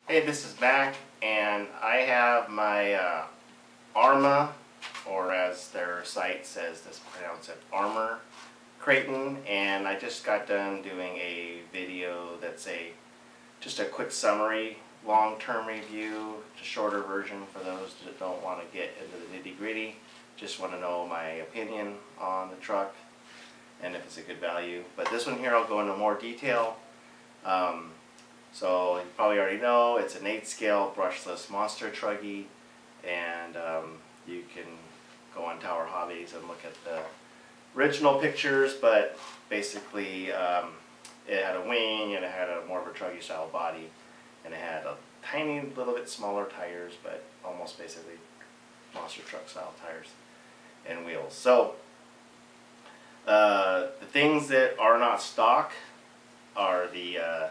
Hey, this is Mac, and I have my Arrma, or as their site says, this pronounce it Arrma Kraton, and I just got done doing a video that's just a quick summary, long-term review, a shorter version for those that don't want to get into the nitty-gritty, just want to know my opinion on the truck and if it's a good value. But this one here I'll go into more detail. So you probably already know it's an 8-scale brushless monster truggy, and you can go on Tower Hobbies and look at the original pictures, but basically it had a wing and it had a more of a truggy style body, and it had a tiny little bit smaller tires, but almost basically monster truck style tires and wheels. So the things that are not stock are the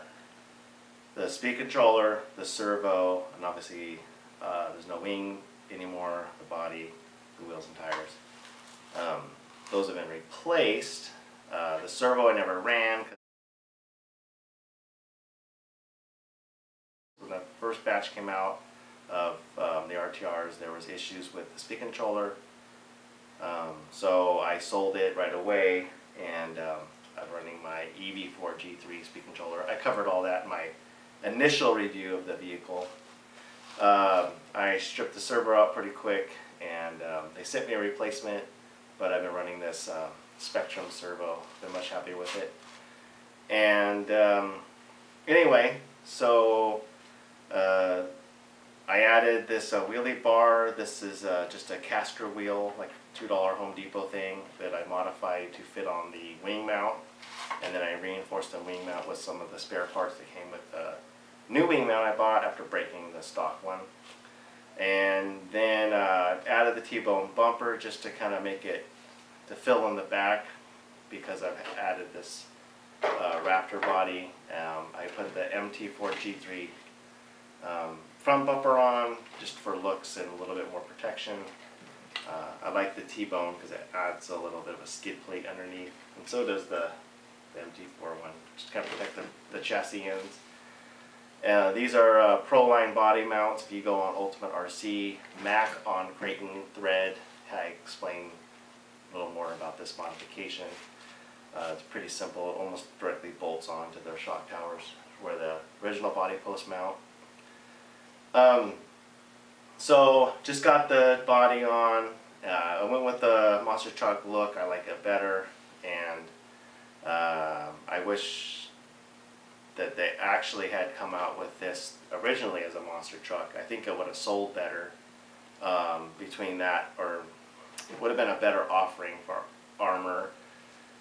speed controller, the servo, and obviously there's no wing anymore, the body, the wheels and tires. Those have been replaced. The servo I never ran. When the first batch came out of the RTRs, there was issues with the speed controller. So I sold it right away, and I'm running my EV4 G3 speed controller. I covered all that in my initial review of the vehicle. I stripped the servo out pretty quick, and they sent me a replacement, but I've been running this Spectrum servo. Been much happier with it. And anyway, so I added this wheelie bar. This is just a caster wheel, like $2 Home Depot thing that I modified to fit on the wing mount, and then I reinforced the wing mount with some of the spare parts that came with the new wing mount I bought after breaking the stock one. And then added the T-bone bumper just to kind of make it, to fill in the back, because I've added this Raptor body. I put the MT4 G3 front bumper on just for looks and a little bit more protection. I like the T-bone because it adds a little bit of a skid plate underneath, and so does the MT4 one, just kind of protect the chassis ends. These are Pro-Line body mounts. If you go on Ultimate RC, Mac on Kraton thread, I explain a little more about this modification. It's pretty simple. It almost directly bolts onto their shock towers where the original body posts mount. So just got the body on. I went with the monster truck look. I like it better, and I wish that they actually had come out with this originally as a monster truck. I think it would have sold better between that, or it would have been a better offering for Arrma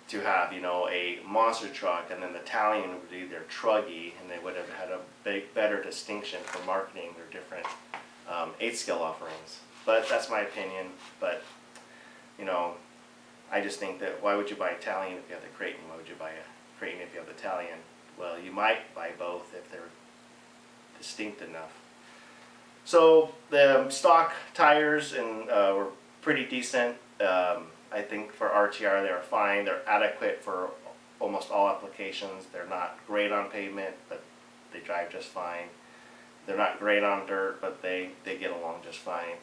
to have, you know, a monster truck, and then the Italian would be their truggy, and they would have had a better distinction for marketing their different 8-scale offerings. But that's my opinion. But you know, I just think that why would you buy Italian if you have the Kraton? Why would you buy a Kraton if you have the Italian? Well, you might buy both if they're distinct enough. So the stock tires were pretty decent. I think for RTR they were fine. They're adequate for almost all applications. They're not great on pavement, but they drive just fine. They're not great on dirt, but they get along just fine.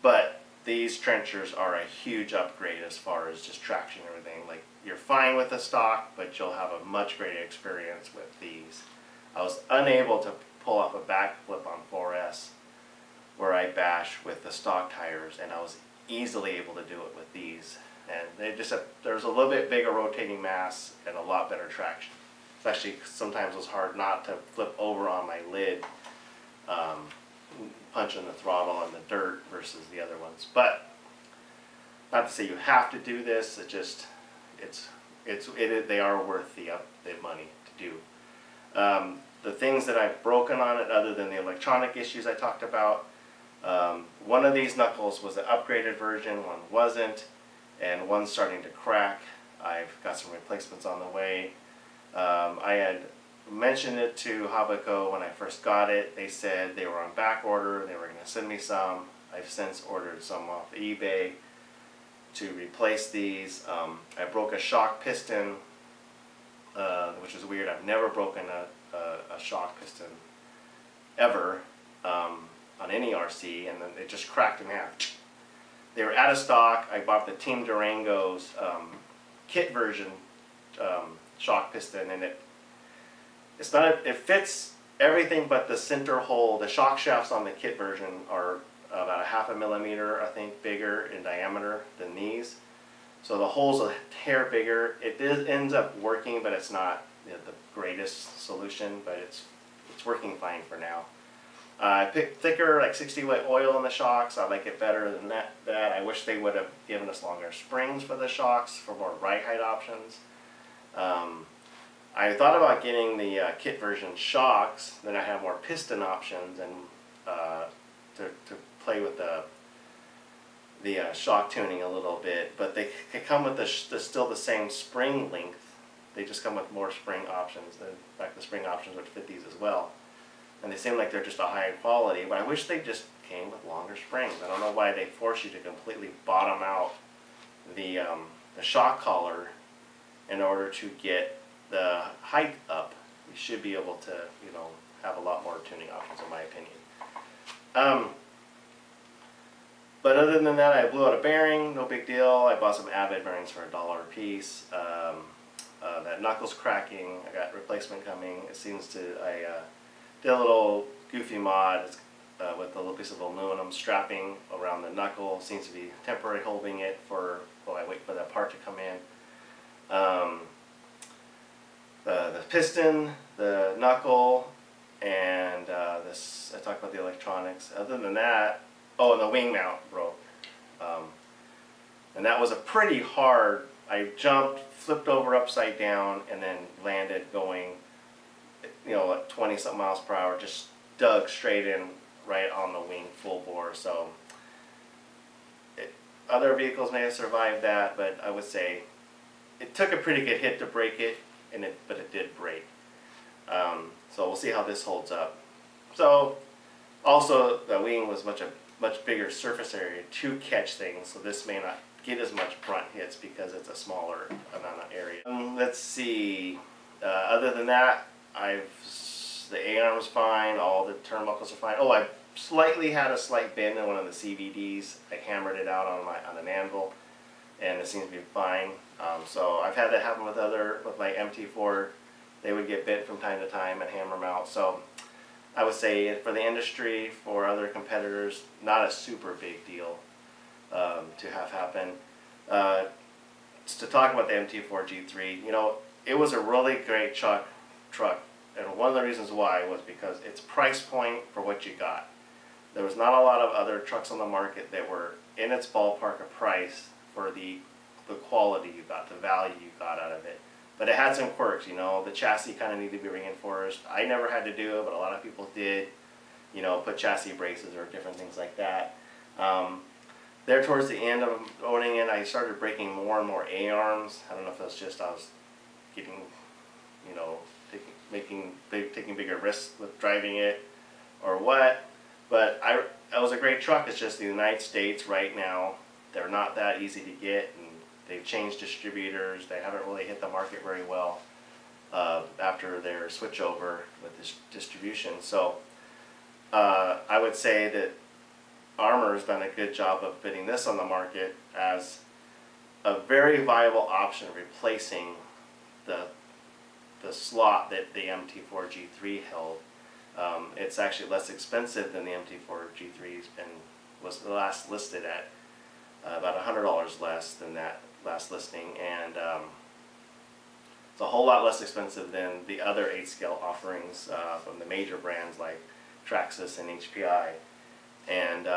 But these trenchers are a huge upgrade as far as just traction and everything. Like, you're fine with the stock, but you'll have a much greater experience with these. I was unable to pull off a backflip on 4S where I bash with the stock tires, and I was easily able to do it with these. And they just there's a little bit bigger rotating mass and a lot better traction. Especially sometimes it was hard not to flip over on my lid, punching the throttle on the dirt versus the other ones. But not to say you have to do this. It just they are worth the money to do. The things that I've broken on it, other than the electronic issues I talked about, one of these knuckles was the upgraded version, one wasn't, and one's starting to crack. I've got some replacements on the way. I had mentioned it to Habaco when I first got it. They said they were on back order. They were going to send me some. I've since ordered some off eBay to replace these. I broke a shock piston, which is weird. I've never broken a shock piston ever on any RC, and then it just cracked in half. They were out of stock. I bought the Team Durango's kit version shock piston, and it fits everything but the center hole. The shock shafts on the kit version are about a 0.5 millimeter, I think, bigger in diameter than these. So the hole's a hair bigger. It ends up working, but it's not the greatest solution, but it's working fine for now. I picked thicker, like 60 weight oil in the shocks. I like it better than that. I wish they would have given us longer springs for the shocks for more ride height options. I thought about getting the kit version shocks, then I have more piston options and to play with the shock tuning a little bit. But they come with still the same spring length. They just come with more spring options. In fact, the spring options would fit these as well. And they seem like they're just a higher quality, but I wish they just came with longer springs. I don't know why they force you to completely bottom out the shock collar in order to get the height up. You should be able to, you know, have a lot more tuning options, in my opinion. But other than that, I blew out a bearing, no big deal. I bought some Avid bearings for $1 a piece. That knuckle's cracking. I got replacement coming. It seems to, I did a little goofy mod with a little piece of aluminum strapping around the knuckle. Seems to be temporarily holding it for while I wait for that part to come in. The piston, the knuckle, and this, I talked about the electronics. Other than that, oh, and the wing mount broke. And that was a pretty hard, I jumped, flipped over upside down, and then landed going, you know, at 20-something miles per hour, just dug straight in right on the wing full bore. So other vehicles may have survived that, but I would say it took a pretty good hit to break it, but it did break. So we'll see how this holds up. So also the wing was much bigger surface area to catch things, so this may not get as much front hits because it's a smaller amount of area. Let's see. Other than that, the A-arm's fine, all the turnbuckles are fine. Oh, I slightly had a slight bend in one of the CVDs. I hammered it out on an anvil, and it seems to be fine. So I've had that happen with my MT4. They would get bent from time to time and hammer them out. So I would say for the industry, for other competitors, not a super big deal to have happen. To talk about the MT4 G3, you know, it was a really great truck, and one of the reasons why was because its price point for what you got. There was not a lot of other trucks on the market that were in its ballpark of price for the quality you got, the value you got out of it. But it had some quirks, you know, the chassis kind of needed to be reinforced. I never had to do it, but a lot of people did, you know, put chassis braces or different things like that. There towards the end of owning it, I started breaking more and more A-arms. I don't know if that's just I was getting, you know, taking bigger risks with driving it or what. But it was a great truck. It's just the United States right now, they're not that easy to get, and they've changed distributors. They haven't really hit the market very well after their switchover with this distribution. So I would say that Arrma has done a good job of putting this on the market as a very viable option, replacing the slot that the MT4 G3 held. It's actually less expensive than the MT4 G3 and was last listed at about $100 less than that last listing, and it's a whole lot less expensive than the other 8-scale offerings from the major brands like Traxxas and HPI. And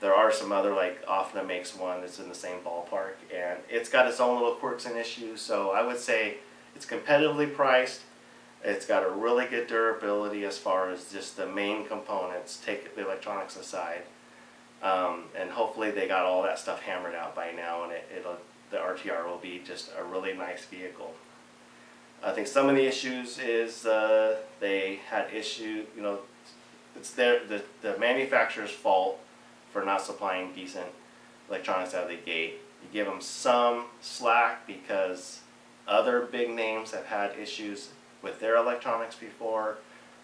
there are some other, like OFNA makes one that's in the same ballpark, and it's got its own little quirks and issues. So I would say it's competitively priced. It's got a really good durability as far as just the main components, take the electronics aside. And hopefully they got all that stuff hammered out by now, and the RTR will be just a really nice vehicle. I think some of the issues is they had issue, you know, it's the manufacturer's fault for not supplying decent electronics out of the gate. You give them some slack because other big names have had issues with their electronics before,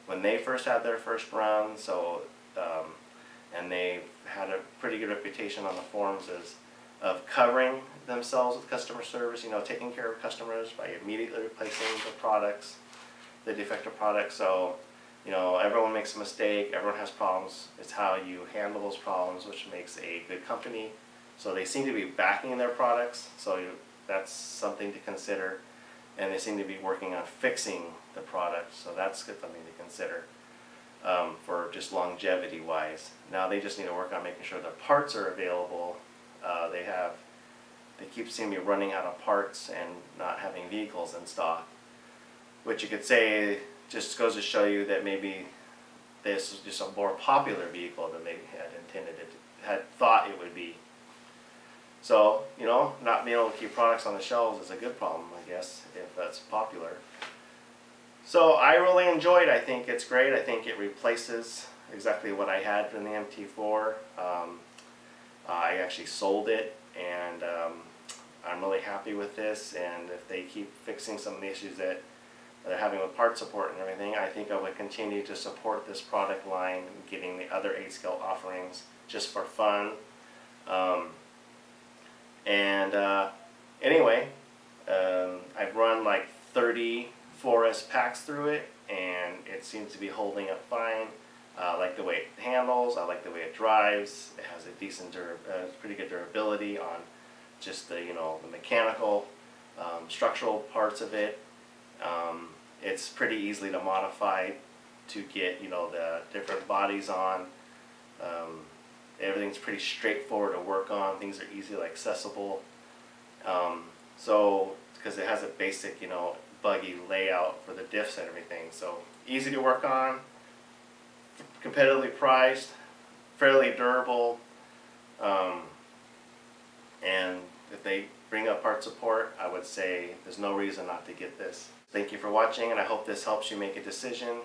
when they first had their first run. So and they had a pretty good reputation on the forums as of covering themselves with customer service, taking care of customers by immediately replacing the products, the defective products. So, everyone makes a mistake, everyone has problems. It's how you handle those problems which makes a good company. So they seem to be backing their products, so that's something to consider. And they seem to be working on fixing the product, so that's good something to consider. For just longevity wise. Now they just need to work on making sure their parts are available. They keep seeming to be running out of parts and not having vehicles in stock, which you could say just goes to show you that maybe this is just a more popular vehicle than they had thought it would be. So, not being able to keep products on the shelves is a good problem, I guess, if that's popular. So I really enjoyed it. I think it's great. I think it replaces exactly what I had from the MT4. I actually sold it, and I'm really happy with this. And if they keep fixing some of the issues that they're having with part support and everything, I think I would continue to support this product line, getting the other 8-scale offerings just for fun. Anyway, I've run like 30 4S packs through it, and it seems to be holding up fine. I like the way it handles, I like the way it drives. It has a decent, pretty good durability on just the, the mechanical, structural parts of it. It's pretty easily to modify to get, the different bodies on. Everything's pretty straightforward to work on. Things are easily accessible. Because it has a basic, buggy layout for the diffs and everything. So easy to work on, competitively priced, fairly durable, and if they bring up part support, I would say there's no reason not to get this. Thank you for watching, and I hope this helps you make a decision.